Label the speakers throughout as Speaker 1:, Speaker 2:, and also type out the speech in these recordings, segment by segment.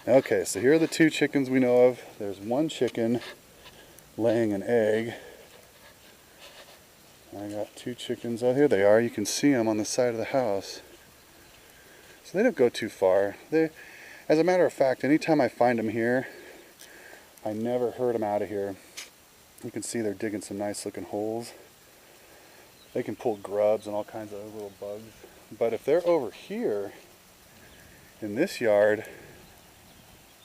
Speaker 1: Okay, so here are the 2 chickens we know of. There's 1 chicken laying an egg. I got 2 chickens. Oh, here they are. You can see them on the side of the house. So they don't go too far. As a matter of fact, anytime I find them here, I never herd them out of here. You can see they're digging some nice looking holes. They can pull grubs and all kinds of other little bugs. But if they're over here in this yard,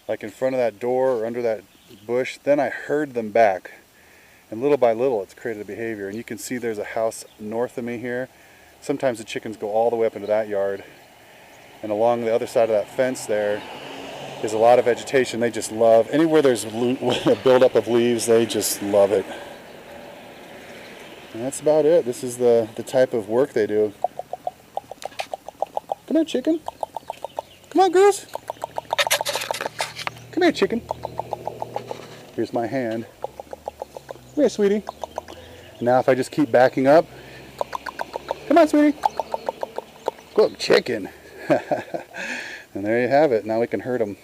Speaker 1: like in front of that door or under that bush, then I herd them back. And little by little it's created a behavior. And you can see there's a house north of me here. Sometimes the chickens go all the way up into that yard. And along the other side of that fence there is a lot of vegetation. They just love, anywhere there's a buildup of leaves, they just love it. And that's about it. This is the type of work they do. Come here, chicken. Come on, girls. Come here, chicken. Here's my hand. Come here, sweetie. Now if I just keep backing up. Come on, sweetie. Good chicken. And there you have it. Now we can herd them.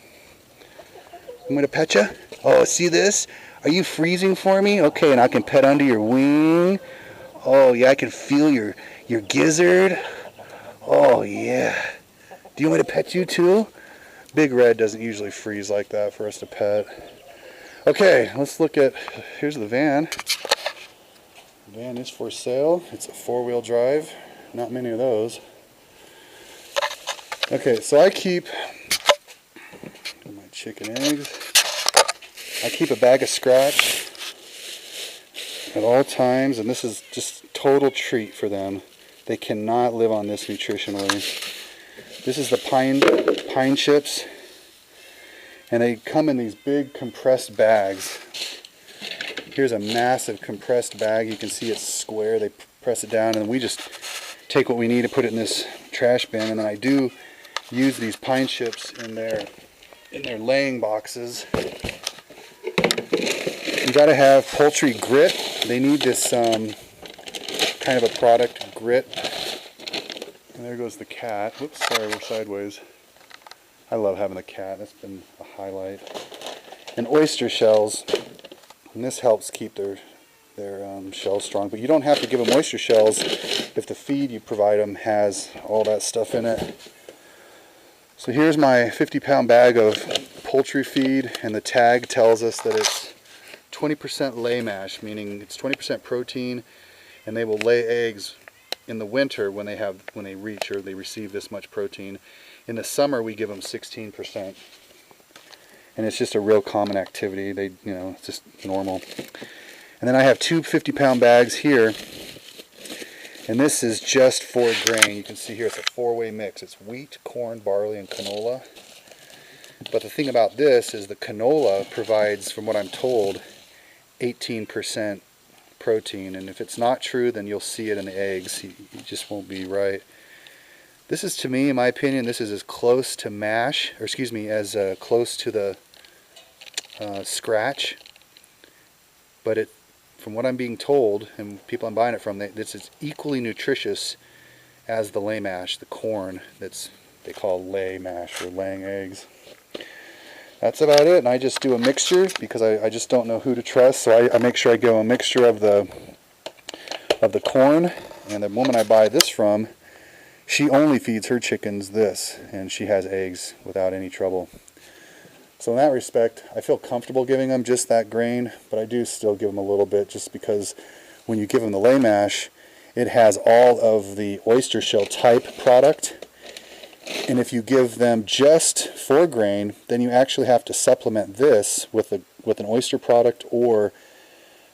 Speaker 1: I'm going to pet you. Oh, see this? Are you freezing for me? Okay, and I can pet under your wing. Oh, yeah, I can feel your gizzard. Oh, yeah. Do you want me to pet you too? Big Red doesn't usually freeze like that for us to pet. Okay, let's look at, here's the van. The van is for sale. It's a 4-wheel drive. Not many of those. Okay, so I keep my chicken eggs. I keep a bag of scratch at all times, and this is just total treat for them. They cannot live on this nutritionally. This is the pine chips, and they come in these big compressed bags. Here's a massive compressed bag. You can see it's square. They press it down, and we just take what we need and put it in this trash bin. And then I do use these pine chips in their laying boxes. You got to have poultry grit. They need this kind of a product, grit. And there goes the cat. Whoops, sorry, we're sideways. I love having the cat. That's been a highlight. And oyster shells. And this helps keep their shells strong. But you don't have to give them oyster shells if the feed you provide them has all that stuff in it. So here's my 50-pound bag of poultry feed, and the tag tells us that it's 20% lay mash, meaning it's 20% protein, and they will lay eggs in the winter when they reach or they receive this much protein. In the summer we give them 16%. And it's just a real common activity. It's just normal. And then I have 2 50-pound bags here. And this is just for grain. You can see here it's a 4-way mix. It's wheat, corn, barley, and canola. But the thing about this is the canola provides, from what I'm told, 18% protein. And if it's not true, then you'll see it in the eggs. You just won't be right. This is, to me, in my opinion, this is as close to mash, or excuse me, as close to the scratch. But from what I'm being told, and people I'm buying it from, this is equally nutritious as the lay mash, the corn they call lay mash or laying eggs. That's about it, and I just do a mixture because I just don't know who to trust. So I make sure I give them a mixture of the corn. And the woman I buy this from, she only feeds her chickens this, and she has eggs without any trouble. So in that respect, I feel comfortable giving them just that grain, but I do still give them a little bit just because when you give them the lay mash, it has all of the oyster shell type product. And if you give them just 4 grain, then you actually have to supplement this with an oyster product or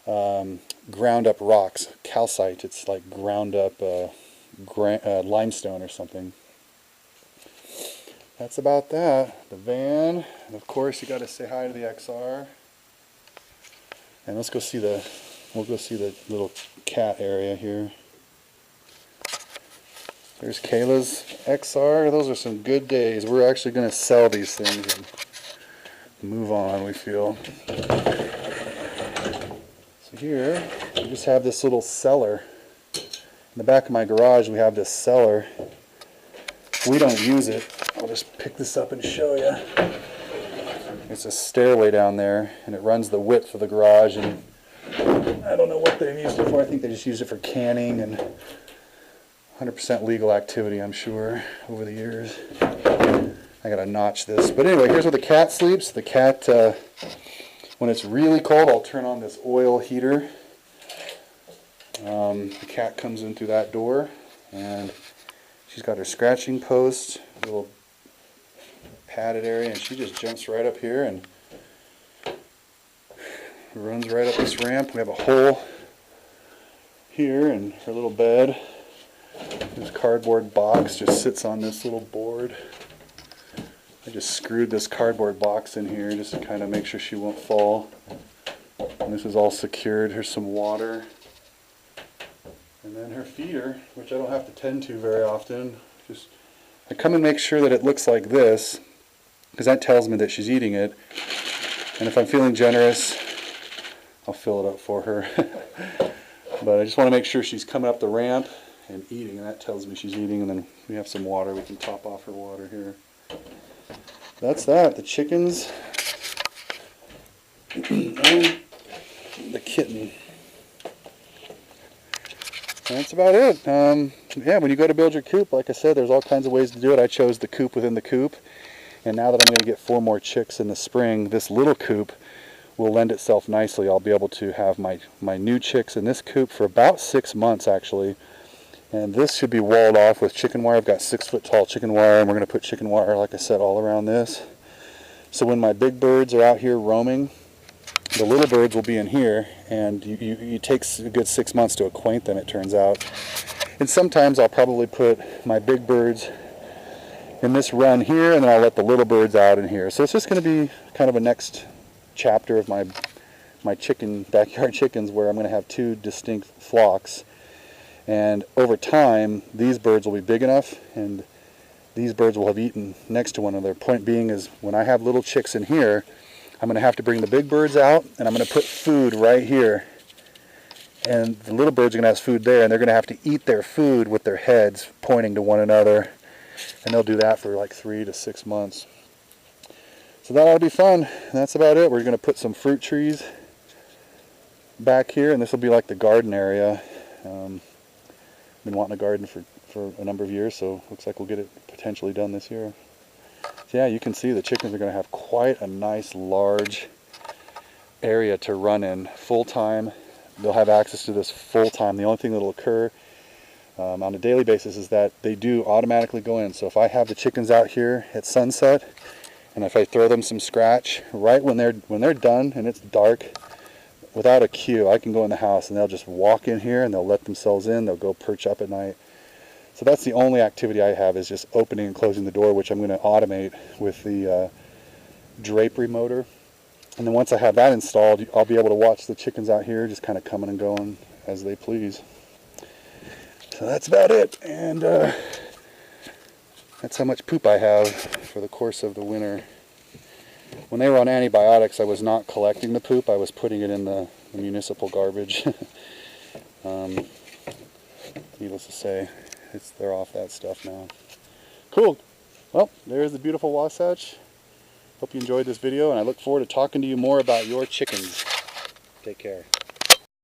Speaker 1: ground up rocks, calcite. It's like ground up limestone or something. That's about that. The van, and of course you got to say hi to the XR. And we'll go see the little cat area here. There's Kayla's XR. Those are some good days. We're actually going to sell these things and move on, we feel. So here, we just have this little cellar. In the back of my garage, we have this cellar. We don't use it. I'll just pick this up and show you. It's a stairway down there, and it runs the width of the garage, and I don't know what they've used it for. I think they just used it for canning and 100% legal activity, I'm sure, over the years. I gotta notch this. But anyway, here's where the cat sleeps. The cat, when it's really cold, I'll turn on this oil heater. The cat comes in through that door, and she's got her scratching post, little padded area, and she just jumps right up here and runs right up this ramp. We have a hole here, and her little bed. This cardboard box just sits on this little board. I just screwed this cardboard box in here just to kind of make sure she won't fall. And this is all secured. Here's some water. And then her feeder, which I don't have to tend to very often. I come and make sure that it looks like this, because that tells me that she's eating it. And if I'm feeling generous, I'll fill it up for her. But I just want to make sure she's coming up the ramp and eating, and that tells me she's eating. And then we have some water. We can top off her water here. That's that. The chickens and the kitten. And that's about it. Yeah, when you go to build your coop, like I said, there's all kinds of ways to do it. I chose the coop within the coop. And now that I'm going to get 4 more chicks in the spring, this little coop will lend itself nicely. I'll be able to have my new chicks in this coop for about 6 months, actually. And this should be walled off with chicken wire. I've got 6-foot tall chicken wire, and we're going to put chicken wire, like I said, all around this. So when my big birds are out here roaming, the little birds will be in here, and it takes a good 6 months to acquaint them, it turns out. And sometimes I'll probably put my big birds in this run here, and then I'll let the little birds out in here. So it's just going to be kind of a next chapter of my backyard chickens, where I'm going to have 2 distinct flocks. And over time, these birds will be big enough, and these birds will have eaten next to one another. Point being is, when I have little chicks in here, I'm going to have to bring the big birds out, and I'm going to put food right here. And the little birds are going to have food there, and they're going to have to eat their food with their heads pointing to one another. And they'll do that for like 3 to 6 months. So that ought to be fun. And that's about it. We're going to put some fruit trees back here, and this will be like the garden area. Been wanting a garden for a number of years, so looks like we'll get it potentially done this year. So yeah, you can see the chickens are going to have quite a nice large area to run in full time. They'll have access to this full time. The only thing that will occur on a daily basis is that they do automatically go in. So if I have the chickens out here at sunset, and if I throw them some scratch right when they're done and it's dark, without a cue, I can go in the house and they'll just walk in here and they'll let themselves in. They'll go perch up at night. So that's the only activity I have, is just opening and closing the door, which I'm going to automate with the drapery motor. And then once I have that installed, I'll be able to watch the chickens out here just kind of coming and going as they please. So that's about it. And that's how much poop I have for the course of the winter. When they were on antibiotics, I was not collecting the poop. I was putting it in the municipal garbage. Needless to say, they're off that stuff now. Cool. Well, there's the beautiful Wasatch. Hope you enjoyed this video, and I look forward to talking to you more about your chickens. Take care.